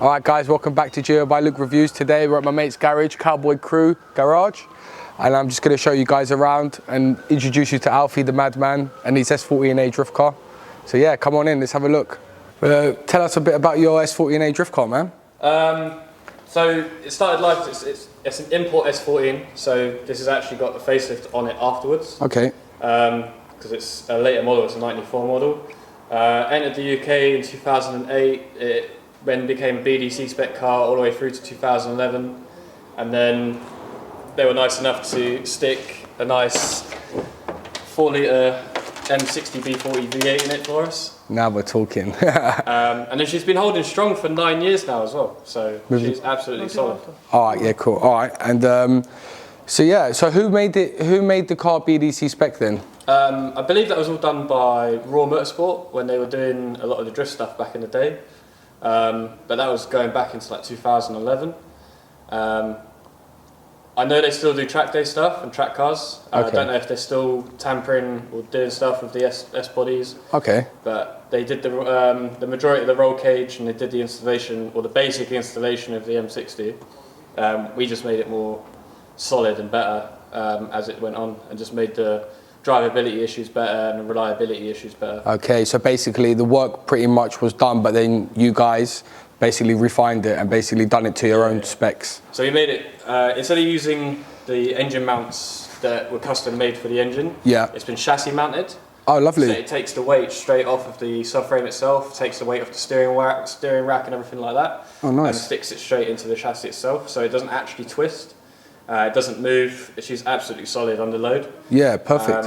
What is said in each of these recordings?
Alright guys, welcome back to geobylukereviews. Today we're at my mate's garage, Cowboy Crew Garage. And I'm just going to show you guys around and introduce you to Alfie the madman and his S40A drift car. So yeah, come on in, let's have a look. Tell us a bit about your S40A drift car, man. So it started life, it's an import S14, so this has actually got the facelift on it afterwards. Okay. Because it's a later model, it's a 94 model. Entered the UK in 2008, it then became a BDC spec car all the way through to 2011, and then they were nice enough to stick a nice 4 litre M60 B40 V8 in it for us. Now we're talking. And then she's been holding strong for 9 years now as well, so she's absolutely solid. Alright, yeah, cool. Alright, and so who made the car BDC spec then? I believe that was all done by Raw Motorsport when they were doing a lot of the drift stuff back in the day. But that was going back into like 2011. I know they still do track day stuff and track cars. Okay. I don't know if they're still tampering or doing stuff with the S bodies. Okay. But they did the majority of the roll cage, and they did the installation, or the basic installation of the M60. We just made it more solid and better as it went on, and just made the drivability issues better and the reliability issues better. Okay, so basically the work pretty much was done, but then you guys basically refined it and basically done it to your own specs. So we made it, instead of using the engine mounts that were custom made for the engine, it's been chassis mounted. Oh, lovely. So it takes the weight straight off of the subframe itself, takes the weight off the steering rack and everything like that. Oh, nice. And sticks it straight into the chassis itself, so it doesn't actually twist. It doesn't move. She's absolutely solid under load. Yeah, perfect.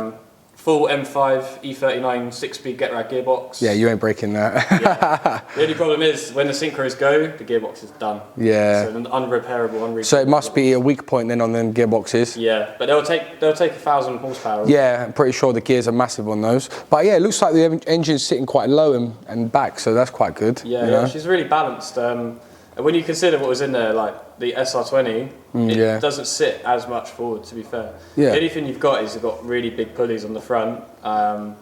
Full M5 E39 6-speed get-rag gearbox. Yeah, you ain't breaking that. Yeah. The only problem is when the synchros go, the gearbox is done. Yeah. So unrepairable, unrepairable. So it must be a weak point then on them gearboxes. Yeah, but they'll take 1,000 horsepower. Yeah, I'm pretty sure the gears are massive on those. But yeah, it looks like the engine's sitting quite low and back, so that's quite good. Yeah, you know? She's really balanced. And when you consider what was in there, like the SR20, it doesn't sit as much forward, to be fair. Yeah. The only thing you've got is you've got really big pulleys on the front, so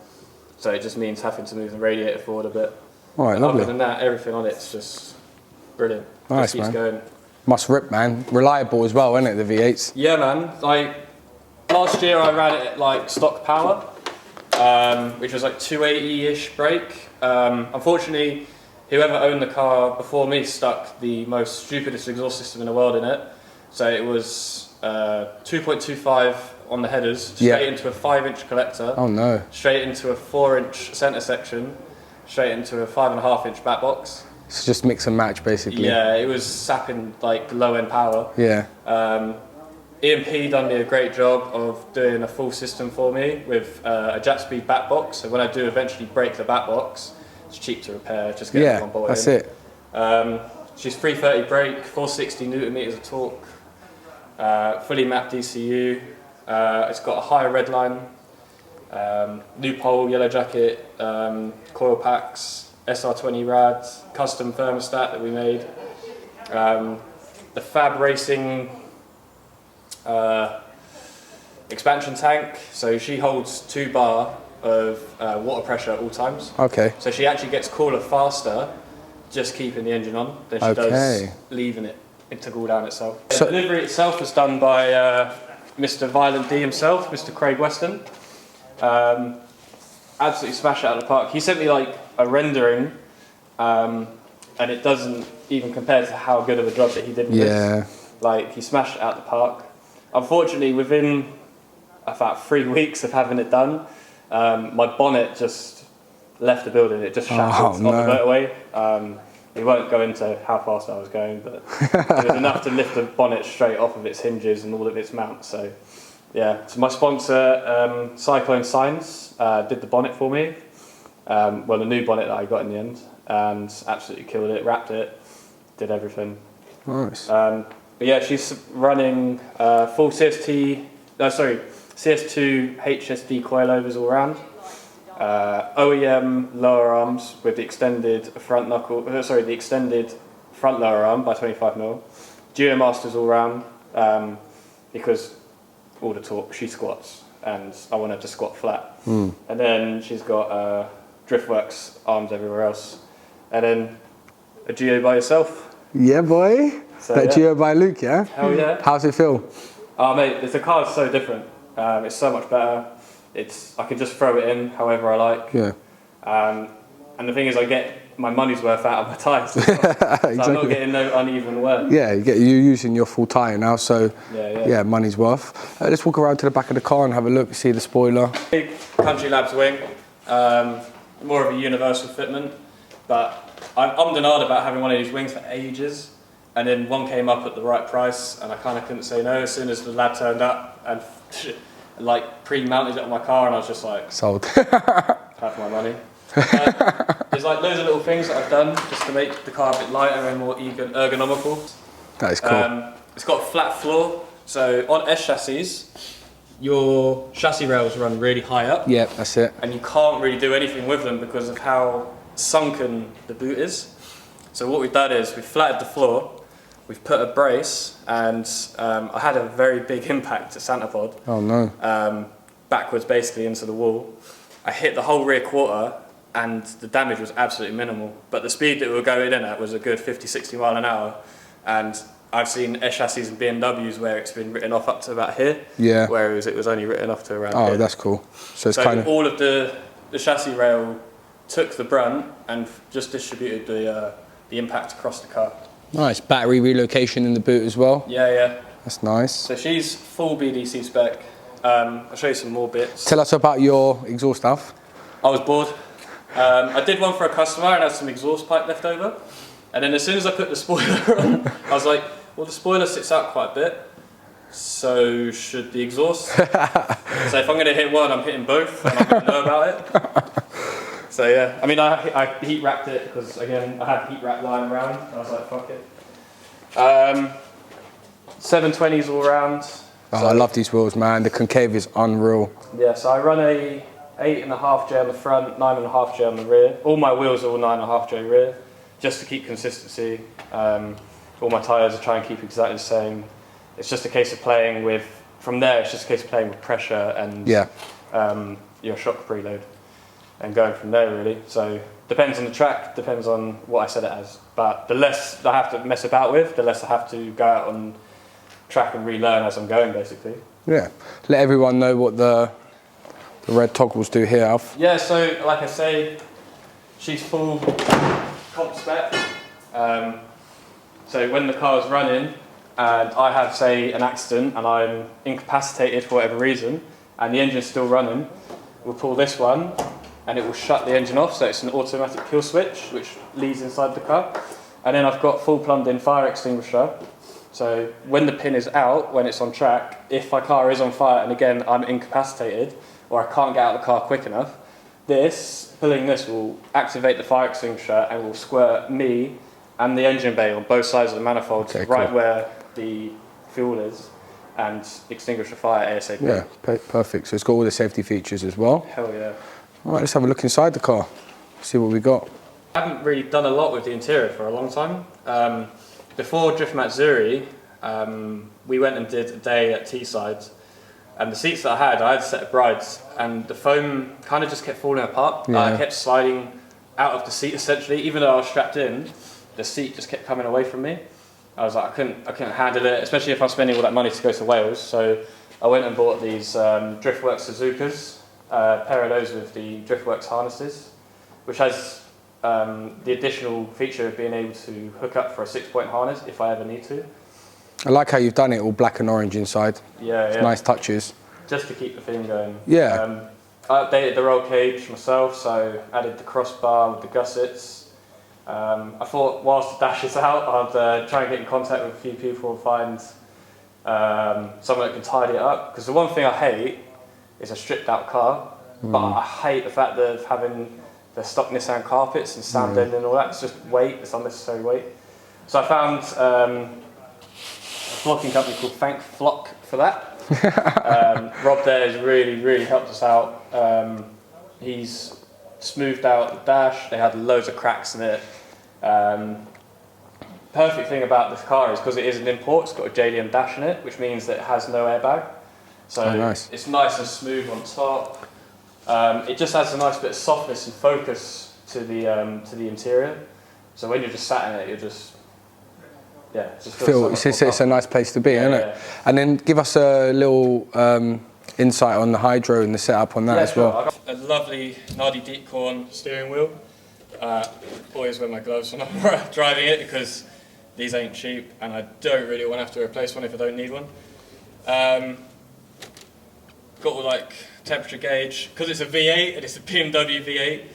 it just means having to move the radiator forward a bit. All right, lovely. Other than that, everything on it's just brilliant. Nice, just keeps going. Must rip, man. Reliable as well, isn't it, the V8s? Yeah, man. Like, last year I ran it at like stock power, which was like 280-ish brake. Unfortunately, whoever owned the car before me stuck the most stupidest exhaust system in the world in it. So it was 2.25 on the headers, straight into a 5-inch collector. Oh no. Straight into a 4-inch centre section, straight into a 5.5-inch back box. So just mix and match basically. Yeah, it was sapping like low-end power. Yeah. E&P done me a great job of doing a full system for me with a jack speed back box. So when I do eventually break the back box, it's cheap to repair, just get it on board. That's it. She's 330 brake, 460 newton meters of torque, fully mapped ECU. It's got a higher red line, new pole, yellow jacket, coil packs, SR20 rad, custom thermostat that we made. The Fab Racing expansion tank, so she holds 2 bar of water pressure at all times. Okay. So she actually gets cooler faster just keeping the engine on than she does leaving it to cool down itself. So the delivery itself was done by Mr Violent D himself, Mr Craig Weston. Absolutely smashed it out of the park. He sent me like a rendering and it doesn't even compare to how good of a job that he did with this. Like, he smashed it out of the park. Unfortunately, within about 3 weeks of having it done, my bonnet just left the building. It just shattered on the motorway. We won't go into how fast I was going, but it was enough to lift the bonnet straight off of its hinges and all of its mounts. So yeah, so my sponsor, Cyclone Signs, did the bonnet for me. Well, the new bonnet that I got in the end, and absolutely killed it, wrapped it, did everything. Nice. But yeah, she's running full CS2 HSD coilovers all around. OEM lower arms with the extended front lower arm by 25mm. Geomasters all round, because all the torque, she squats, and I want her to squat flat. And then she's got Driftworks arms everywhere else, and then a Geo by yourself. Yeah, boy. So, That yeah. Geo by Luke, yeah? Hell yeah. How's it feel? Oh mate, the car's so different. It's so much better. I can just throw it in however I like. Yeah. And the thing is, I get my money's worth out of my tyres. So Exactly. I'm not getting no uneven wear. Yeah, you're using your full tyre now, so Yeah. money's worth. Let's walk around to the back of the car and have a look, see the spoiler. Big Country Labs wing, more of a universal fitment, but I'm denied about having one of these wings for ages, and then one came up at the right price, and I kind of couldn't say no as soon as the lad turned up and like pre-mounted it on my car, and I was just like, sold. have my money. There's like loads of little things that I've done just to make the car a bit lighter and more ergonomical. That is cool. It's got a flat floor, so on S chassis, your chassis rails run really high up. Yeah, that's it. And you can't really do anything with them because of how sunken the boot is. So what we've done is we've flattened the floor, we've put a brace, and I had a very big impact at Santa Pod. Oh no. Backwards basically into the wall. I hit the whole rear quarter and the damage was absolutely minimal. But the speed that we were going in at was a good 50, 60 mile an hour. And I've seen S chassis and BMWs where it's been written off up to about here. Yeah. Whereas it was only written off to around Oh, here. that's cool. So it's So kind of all of the chassis rail took the brunt and just distributed the impact across the car. nice. Battery relocation in the boot as well. Yeah. That's nice. So she's full BDC spec. I'll show you some more bits. Tell us about your exhaust stuff. I was bored. I did one for a customer and had some exhaust pipe left over. And then as soon as I put the spoiler on, I was like, well, the spoiler sits out quite a bit. So should the exhaust? So if I'm going to hit one, I'm hitting both and I'm going to know about it. So yeah, I mean, I heat wrapped it because again, I had heat wrap lying around. And I was like, fuck it. 720s all round. Oh, So, I love these wheels, man. The concave is unreal. yeah, so I run a 8.5J on the front, 9.5J on the rear. All my wheels are all 9.5J rear, just to keep consistency. All my tyres I try and keep exactly the same. It's just a case of playing with, from there it's just a case of playing with pressure and your shock preload and going from there really. So depends on the track, depends on what I set it as. But the less I have to mess about with, the less I have to go out on track and relearn as I'm going basically. Yeah. Let everyone know what the red toggles do here, Alf. Yeah, so like I say, she's full comp spec. So when the car's running and I have, say, an accident and I'm incapacitated for whatever reason and the engine's still running, we'll pull this one and it will shut the engine off, so it's an automatic kill switch which leads inside the car. And then I've got full plumbed in fire extinguisher. So when the pin is out, when it's on track, if my car is on fire and again I'm incapacitated or I can't get out of the car quick enough, pulling this will activate the fire extinguisher and will squirt me and the engine bay on both sides of the manifold, right where the fuel is, and extinguish the fire ASAP. Yeah, perfect. So it's got all the safety features as well. Hell yeah. All right, let's have a look inside the car, see what we got. I haven't really done a lot with the interior for a long time. Before Driftmat Zuri, we went and did a day at Teesside, and the seats that I had a set of brides, and the foam kind of just kept falling apart. Yeah. I kept sliding out of the seat essentially, even though I was strapped in, the seat just kept coming away from me. I was like, I couldn't handle it, especially if I'm spending all that money to go to Wales. So I went and bought these Driftworks Suzukas, a pair of those with the Driftworks harnesses, which has the additional feature of being able to hook up for a 6-point harness if I ever need to. I like how you've done it all black and orange inside. Yeah, it's yeah. nice touches. Just to keep the thing going. Yeah. I updated the roll cage myself, so added the crossbar with the gussets. I thought whilst the dash is out, I'd try and get in contact with a few people and find someone that can tidy it up. Because the one thing I hate is a stripped out car, but I hate the fact of having the stock Nissan carpets and sand end and all that. It's just weight, it's unnecessary weight. So I found a flocking company called Thank Flock for that. Rob there has really helped us out. He's smoothed out the dash. They had loads of cracks in it. Perfect thing about this car is because it is an import, it's got a JDM dash in it, which means that it has no airbag. So nice. It's nice and smooth on top. It just adds a nice bit of softness and focus to the interior. So when you're just sat in it, you're just yeah, just feels it's a nice place to be, isn't it? And then give us a little insight on the hydro and the setup on that as well. I got a lovely Nardi deep corn steering wheel. Always wear my gloves when I'm driving it because these ain't cheap and I don't really want to have to replace one if I don't need one. Got all like temperature gauge, because it's a V8 and it's a BMW V8,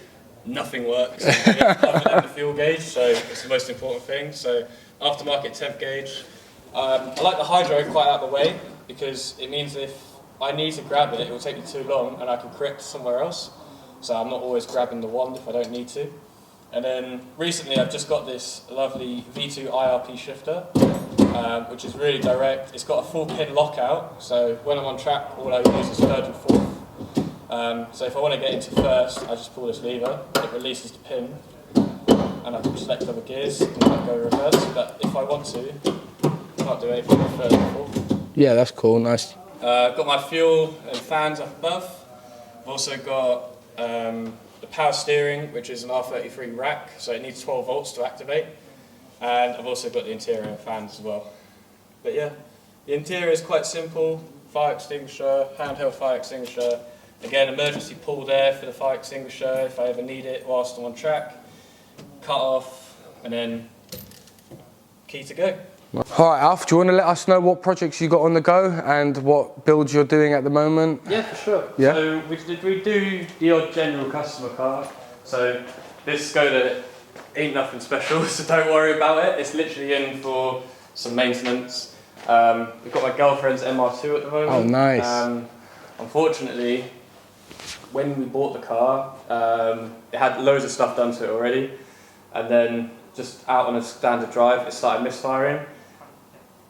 nothing works other than the fuel gauge, so it's the most important thing. So aftermarket temp gauge. I like the hydro quite out of the way because it means if I need to grab it, it will take me too long and I can correct somewhere else. So I'm not always grabbing the wand if I don't need to. And then recently I've just got this lovely V2 IRP shifter, which is really direct. It's got a 4-pin lockout, so when I'm on track, all I use is 3rd and 4th. So if I want to get into 1st, I just pull this lever, it releases the pin, and I can select other gears and go reverse. But if I want to, I can't do anything with 3rd and 4th. Yeah, that's cool, nice. Got my fuel and fans up above. I've also got the power steering, which is an R33 rack, so it needs 12 volts to activate. And I've also got the interior fans as well. But yeah, the interior is quite simple. Fire extinguisher, handheld fire extinguisher. Again, emergency pull there for the fire extinguisher if I ever need it whilst I'm on track. Cut off, and then key to go. All right, Alf, do you want to let us know what projects you got on the go and what builds you're doing at the moment? Yeah, for sure. Yeah? So we do the odd general customer car. So this Skoda ain't nothing special, so don't worry about it. It's literally in for some maintenance. We've got my girlfriend's MR2 at the moment. Oh, nice. Unfortunately, when we bought the car, it had loads of stuff done to it already. And then just out on a standard drive, it started misfiring.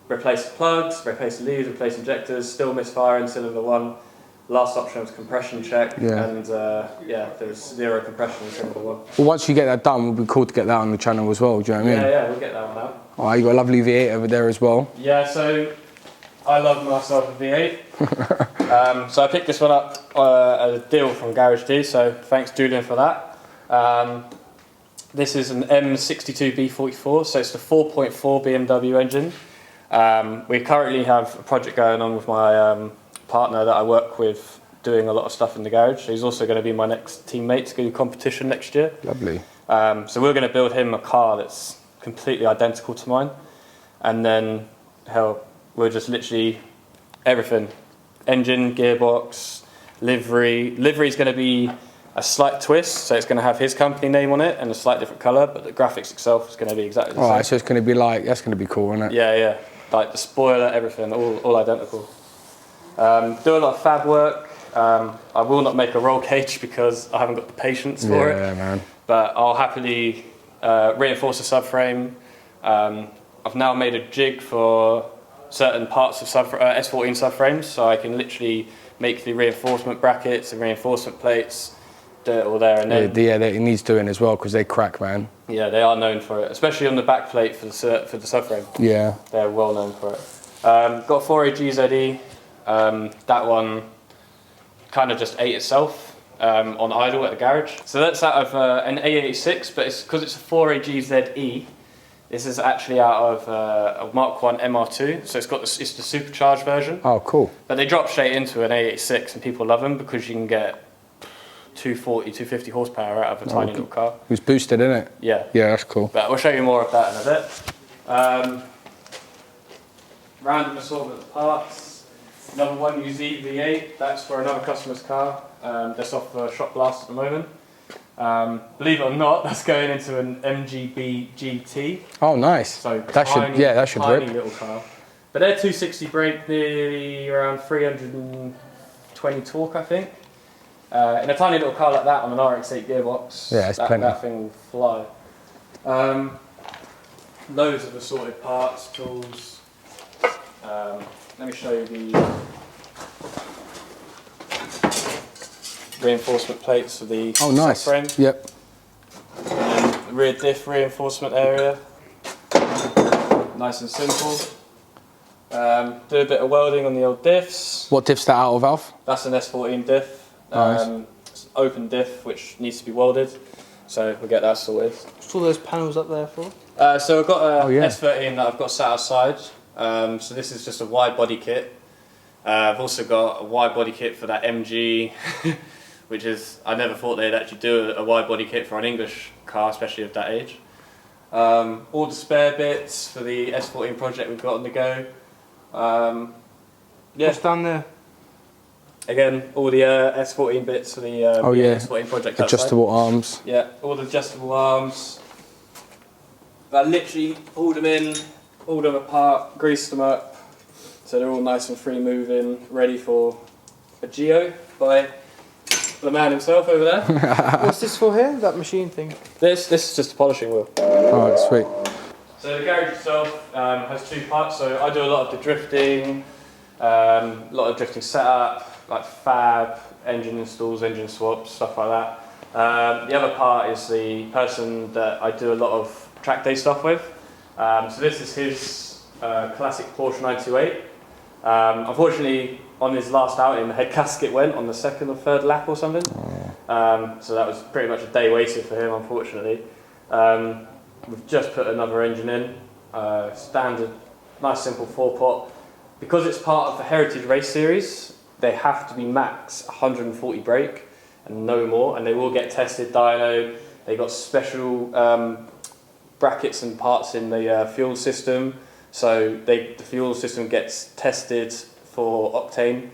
Replaced the plugs, replaced the leads, replaced injectors, still misfiring, cylinder 1. Last option was compression check, and yeah, there was 0 compression in cylinder 1. Well, once you get that done, it would be cool to get that on the channel as well, do you know what I mean? Yeah, we'll get that one out. All right, you got a lovely V8 over there as well. Yeah, so I love myself a V8. So I picked this one up as a deal from Garage D, so thanks Julian for that. This is an M62B44, so it's the 4.4 BMW engine. We currently have a project going on with my partner that I work with doing a lot of stuff in the garage. So he's also going to be my next teammate to do competition next year. Lovely. So we're going to build him a car that's completely identical to mine. And then, we'll just literally everything. Engine, gearbox, livery. Livery's going to be a slight twist, so it's going to have his company name on it and a slight different colour, but the graphics itself is going to be exactly the same. Alright, so it's going to be like, that's going to be cool, isn't it? Yeah. Like the spoiler, everything, all identical. Do a lot of fab work. I will not make a roll cage because I haven't got the patience for it. Yeah, man. But I'll happily reinforce the subframe. I've now made a jig for certain parts of S14 subframes, so I can literally make the reinforcement brackets and reinforcement plates, do it all there and then. Yeah, it needs doing as well because they crack, man. Yeah, they are known for it, especially on the back plate for the subframe. Yeah. They're well known for it. Got a 4A GZE. That one kind of just ate itself on idle at the garage. So that's out of an A86, but it's because it's a 4A GZE. This is actually out of a Mark 1 MR2, so it's the supercharged version. Oh, cool. But they drop straight into an A86 and people love them because you can get 240, 250 horsepower out of a tiny little car. It was boosted, isn't it? Yeah. Yeah, that's cool. But we'll show you more of that in a bit. Random assortment of parts. Another 1UZ V8, that's for another customer's car. That's off for shop blast at the moment. Believe it or not, that's going into an MGB GT. Oh, nice. So that should tiny rip. little car. But they're 260 brake, nearly around 320 torque, I think. In a tiny little car like that on an RX-8 gearbox, yeah, it's plenty. That thing will fly. Loads of assorted parts, tools. Let me show you the reinforcement plates for the subframe. Yep. And then the rear diff reinforcement area. Nice and simple. Do a bit of welding on the old diffs. What diff's that out of, Alf? That's an S14 diff. Nice. It's an open diff which needs to be welded. so we'll get that sorted. What's all those panels up there for? So I've got a S13 that I've got sat outside. So this is just a wide body kit. I've also got a wide body kit for that MG, which is, I never thought they'd actually do a wide body kit for an English car, especially of that age. All the spare bits for the S14 project we've got on the go. Yeah. What's down there? Again, all the S14 bits for the S14 project. Adjustable arms. Yeah, all the adjustable arms. I literally pulled them in, pulled them apart, greased them up, so they're all nice and free moving, ready for a geo by the man himself over there. What's this for here? That machine thing? This is just a polishing wheel. Alright, sweet. So the garage itself has two parts. So I do a lot of the drifting, a lot of drifting setup, like fab, engine installs, engine swaps, stuff like that. The other part is the person that I do a lot of track day stuff with. So this is his classic Porsche 928. Unfortunately, on his last outing, the head gasket went on the second or third lap or something. So that was pretty much a day wasted for him, unfortunately. We've just put another engine in, standard, nice simple 4-pot. Because it's part of the Heritage Race Series, they have to be max 140 brake and no more, and they will get tested dyno. They got special brackets and parts in the fuel system, so the fuel system gets tested for octane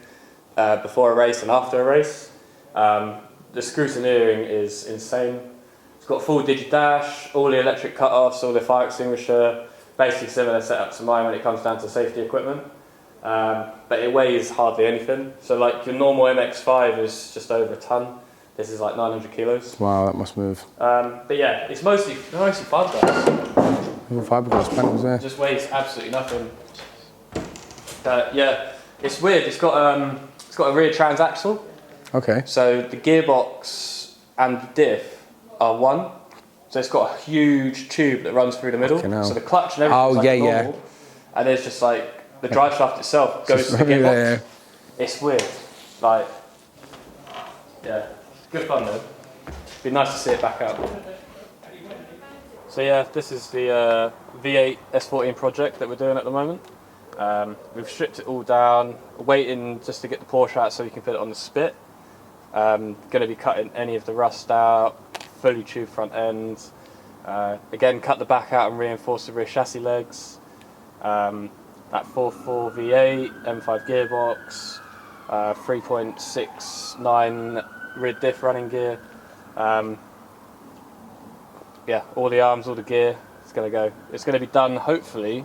before a race and after a race. The scrutineering is insane. It's got full digi-dash, all the electric cut-offs, all the fire extinguisher, basically similar setup to mine when it comes down to safety equipment. But it weighs hardly anything. So like your normal MX-5 is just over a ton. This is like 900 kilos. Wow, that must move. But yeah, it's mostly fiberglass. Fiberglass panels there. It just weighs absolutely nothing. Yeah, it's weird. It's got a rear transaxle. Okay. So the gearbox and the diff are one. So it's got a huge tube that runs through the middle. So the clutch and everything's like normal. And there's just like the drive shaft itself goes to the gearbox. Yeah. It's weird. Like, yeah, good fun though. Be nice to see it back out. So yeah, this is the V8 S14 project that we're doing at the moment. We've stripped it all down, waiting just to get the Porsche out so we can put it on the spit. Going to be cutting any of the rust out, fully tubed front end. Again, cut the back out and reinforce the rear chassis legs. That 4.4 V8, M5 gearbox, 3.69 rear diff running gear. Yeah, all the arms, all the gear, it's going to go. It's going to be done, hopefully,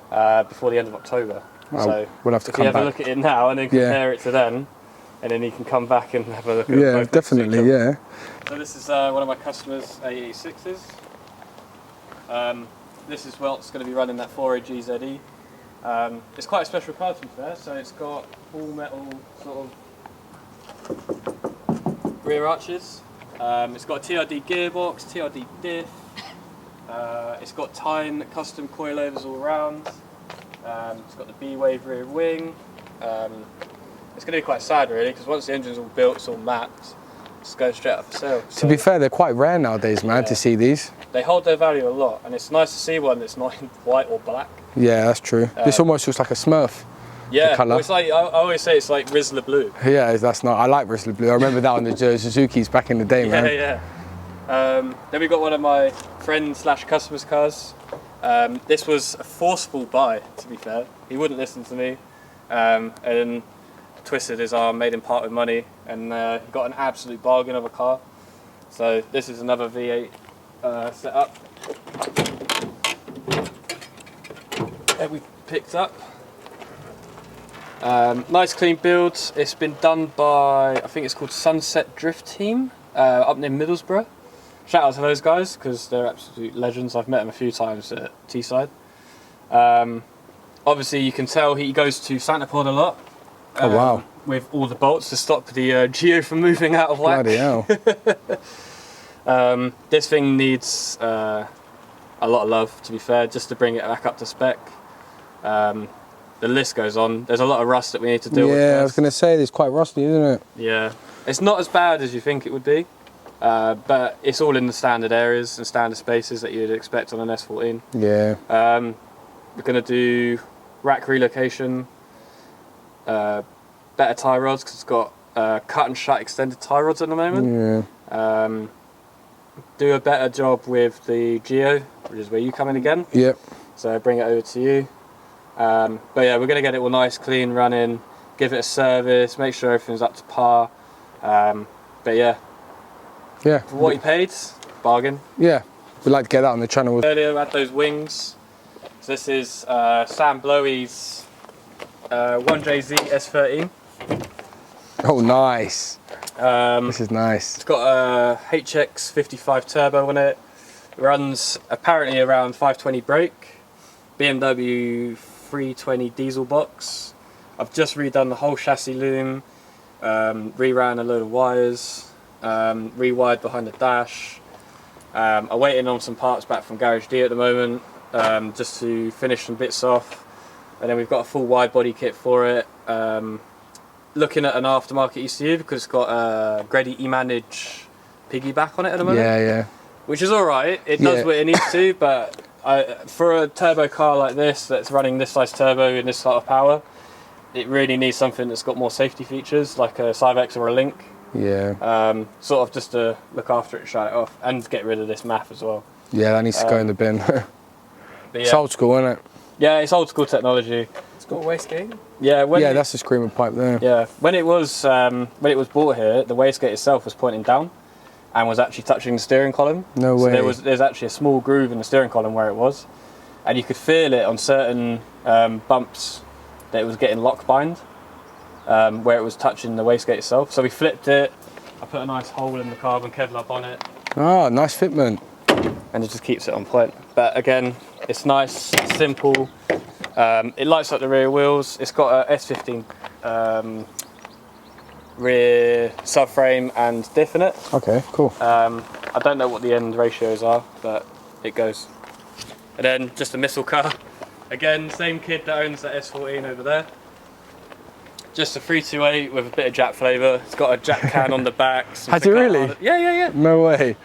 before the end of October. Well, so we'll have to come if you have back. a look at it now and then compare it to then, and then you can come back and have a look at Yeah, definitely, yeah. So this is one of my customers' A86s. This is it's going to be running that 4A GZE. It's quite a special car to be fair, so it's got all metal sort of rear arches. It's got a TRD gearbox, TRD diff. It's got Tyne custom coilovers all around. It's got the B-Wave rear wing. It's going to be quite sad really, because once the engine's all built, it's all mapped, it's going straight up for sale. To be fair, they're quite rare nowadays, man, to see these. They hold their value a lot, and it's nice to see one that's not in white or black. Yeah, that's true. This almost looks like a Smurf. Yeah, colour. it's like, I always say it's like Rizzler blue. Yeah, that's not. I like Rizzler blue. I remember that on the Suzuki's back in the day, man. Yeah. Then we got one of my friends / customers' cars. This was a forceful buy, to be fair. He wouldn't listen to me, and twisted his arm, made him part with money, and he got an absolute bargain of a car. So this is another V8 setup that we picked up. Nice clean build. It's been done by, I think it's called Sunset Drift Team up near Middlesbrough. Shout out to those guys because they're absolute legends. I've met them a few times at Teesside. Obviously you can tell he goes to Santa Pod a lot. Oh wow. With all the bolts to stop the Geo from moving out of whack. Bloody hell. This thing needs a lot of love, to be fair, just to bring it back up to spec. The list goes on. There's a lot of rust that we need to deal with. Yeah, I was going to say, it's quite rusty, isn't it? Yeah. It's not as bad as you think it would be. but it's all in the standard areas and standard spaces that you'd expect on an S14. Yeah. We're going to do rack relocation, better tie rods because it's got cut and shut extended tie rods at the moment. Yeah. Do a better job with the geo, which is where you come in again. Yep. So bring it over to you. But yeah, we're going to get it all nice, clean, running, give it a service, make sure everything's up to par. But yeah. Yeah. For what you paid, bargain. Yeah. We'd like to get that on the channel. Earlier we had those wings. So this is Sam Blowy's 1JZ S13. Oh, nice. This is nice. It's got a HX55 turbo on it. Runs apparently around 520 brake. BMW 320 diesel box. I've just redone the whole chassis loom. Reran a load of wires. Rewired behind the dash. I'm waiting on some parts back from Garage D at the moment, just to finish some bits off. And then we've got a full wide body kit for it. Looking at an aftermarket ECU because it's got a Grady E-Manage piggyback on it at the moment. Yeah, yeah. Which is alright, it does what it needs to, but for a turbo car like this that's running this size turbo and this sort of power, it really needs something that's got more safety features like a Cyvex or a Link. Yeah. Sort of just to look after it, shut it off, and get rid of this MAF as well. Yeah, that needs to go in the bin. But It's old school, isn't it? Yeah, it's old school technology. It's got a wastegate. Yeah, Yeah, that's the screamer pipe there. Yeah, when it was bought here, the wastegate itself was pointing down and was actually touching the steering column. No way. So there's actually a small groove in the steering column where it was, and you could feel it on certain bumps that it was getting lock bind, where it was touching the wastegate itself. So we flipped it. I put a nice hole in the carbon Kevlar bonnet. Ah, nice fitment. And it just keeps it on point. But again, it's nice, simple. It lights up the rear wheels. It's got a S15 rear subframe and diff in it. Okay, cool. I don't know what the end ratios are, but it goes. And then just a missile car. Again, same kid that owns that S14 over there. Just a 328 with a bit of Jap flavour. It's got a Jap can on the back. Has it really? Yeah. No way.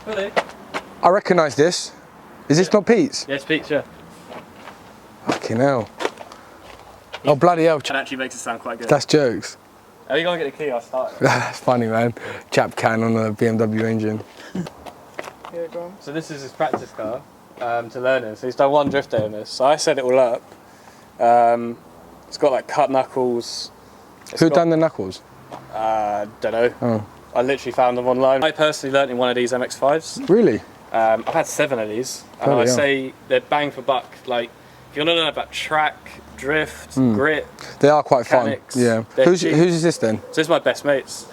Really? I recognise this. Is this not Pete's? Yes, Pete, yeah. Fucking hell. Oh, bloody hell. That actually makes it sound quite good. That's jokes. Are you going to get the key? I'll start it. That's funny, man. Jap can on a BMW engine. Yeah, go on. So this is his practice car to learn in. So he's done one drift day in this. So I set it all up. It's got like cut knuckles. Who done the knuckles? Don't know. Oh. I literally found them online. I personally learnt in one of these MX-5s. Really? I've had 7 of these, and Bloody I hell. say they're bang for buck. Like, if you want to learn about track, drift, grit, They are quite mechanics, fun. Yeah. they're Whose cheap. is this then? So this is my best mate's.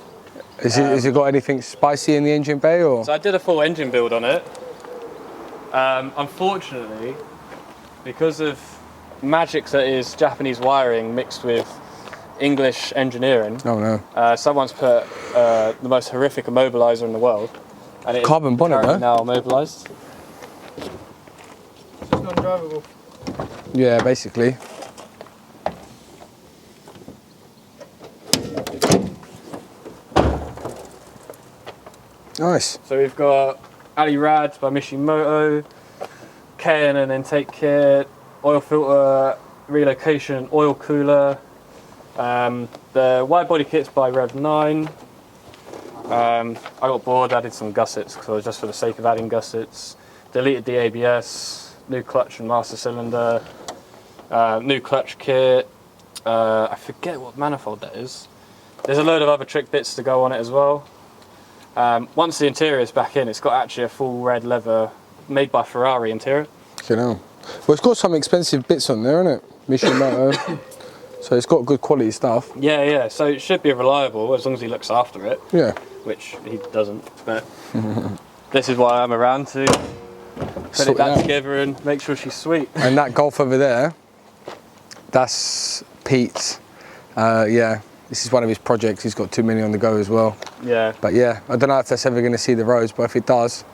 Is it got anything spicy in the engine bay or? So I did a full engine build on it. Unfortunately, because of magic that is Japanese wiring mixed with English engineering, Oh no. someone's put the most horrific immobilizer in the world, and it is Carbon bonnet, currently though. now immobilized. It's non-drivable. Yeah, basically. Nice. So we've got Ali Rad by Mishimoto, K&N intake kit, oil filter, relocation, oil cooler. The wide body kit's by Rev 9. I got bored, added some gussets because just for the sake of adding gussets. Deleted the ABS, new clutch and master cylinder, new clutch kit. I forget what manifold that is. There's a load of other trick bits to go on it as well. Once the interior is back in, it's got actually a full red leather made by Ferrari interior. You know. Well, it's got some expensive bits on there, isn't it? Mishimoto. So it's got good quality stuff. Yeah. So it should be reliable as long as he looks after it, Yeah. which he doesn't. But this is why I'm around to put Sort it it back out. together and make sure she's sweet. And that Golf over there, that's Pete's. Yeah, this is one of his projects. He's got too many on the go as well. Yeah. But yeah, I don't know if that's ever going to see the roads, but if it does,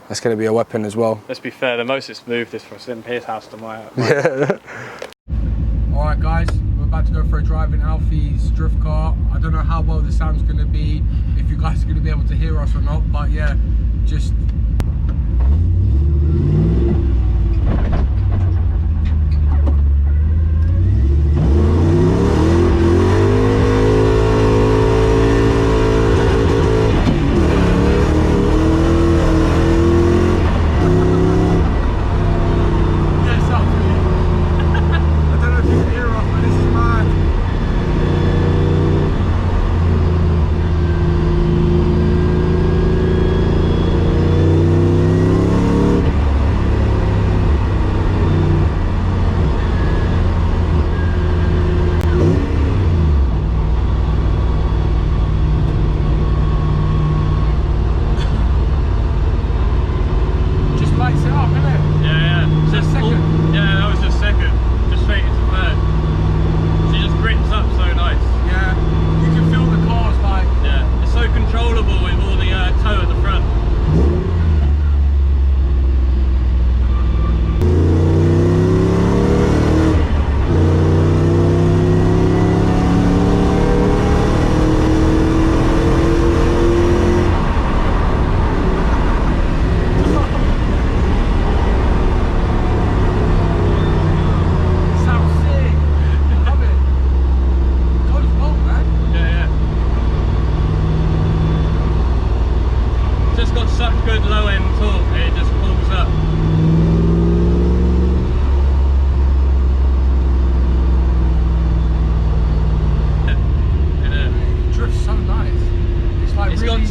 that's going to be a weapon as well. Let's be fair, the most it's moved is from Slim Pierce house to my Alright guys, we're about to go for a drive in Alfie's drift car. I don't know how well the sound's going to be. If you you guys are going to be able to hear us or not, but yeah, just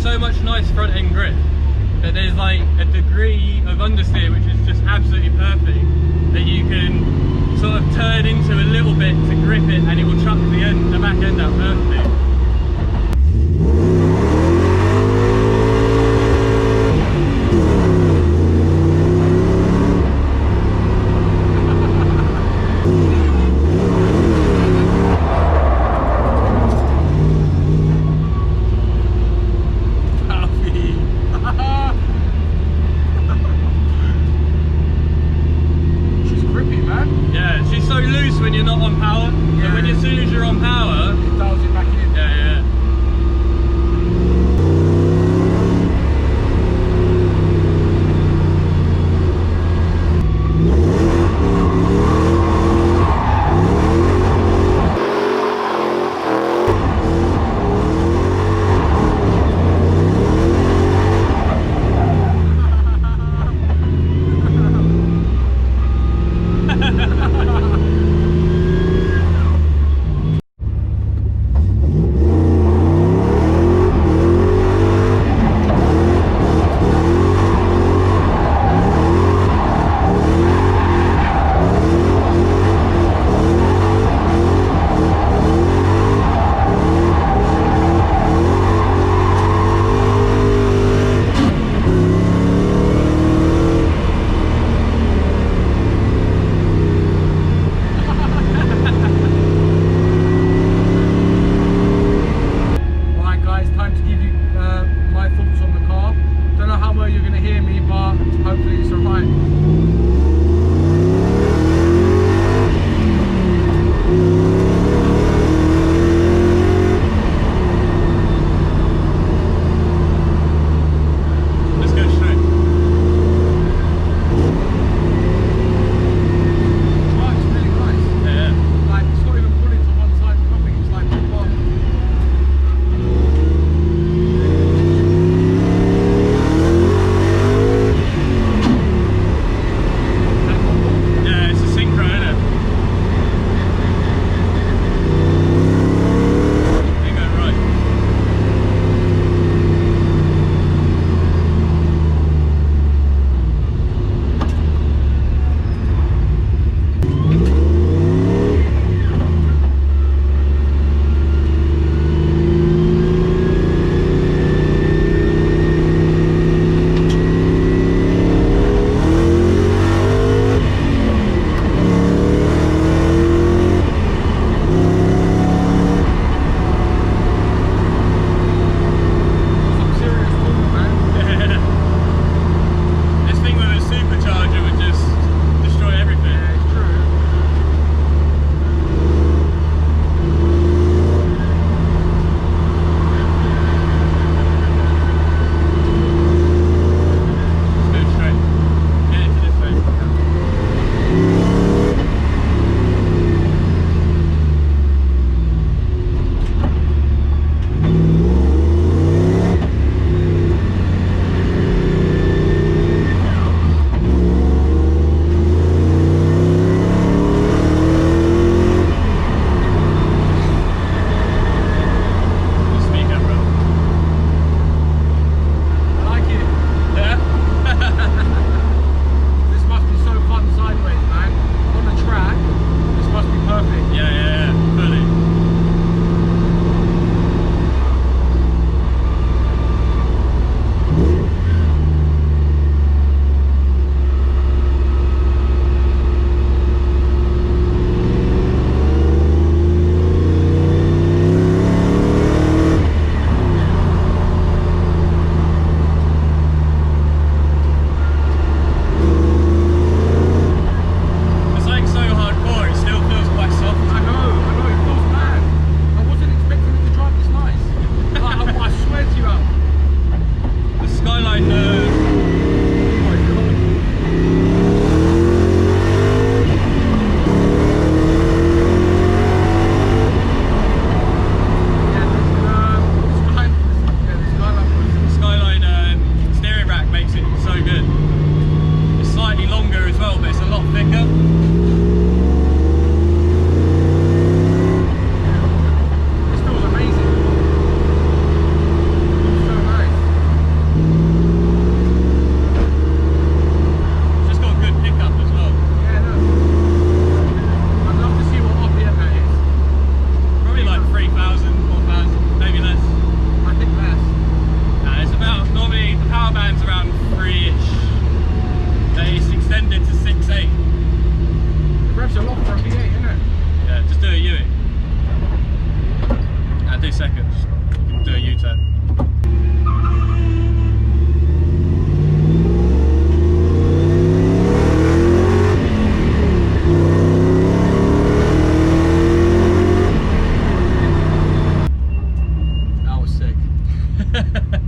so much nice front end grip, but there's like a degree of understeer which is just absolutely perfect that you can sort of turn into a little bit to grip it, and it will chuck the back end out perfectly. When you're not on power, yeah. But as soon as you're on power, it dials it back in. Yeah.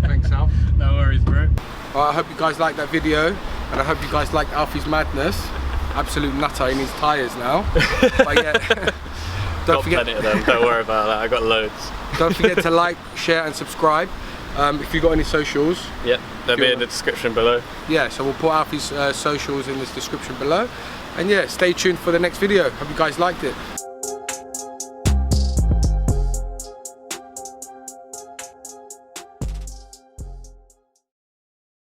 Thanks, Alf. No worries, bro. Alright, I hope you guys liked that video, and I hope you guys liked Alfie's madness. Absolute nutter in his tyres now. But yeah, don't forget. Plenty of them. Don't worry about that. I got loads. Don't forget to like, share, and subscribe. If you got any socials. Yep, they'll be in the description below. Yeah, so we'll put Alfie's socials in the description below. And yeah, stay tuned for the next video. Hope you guys liked it.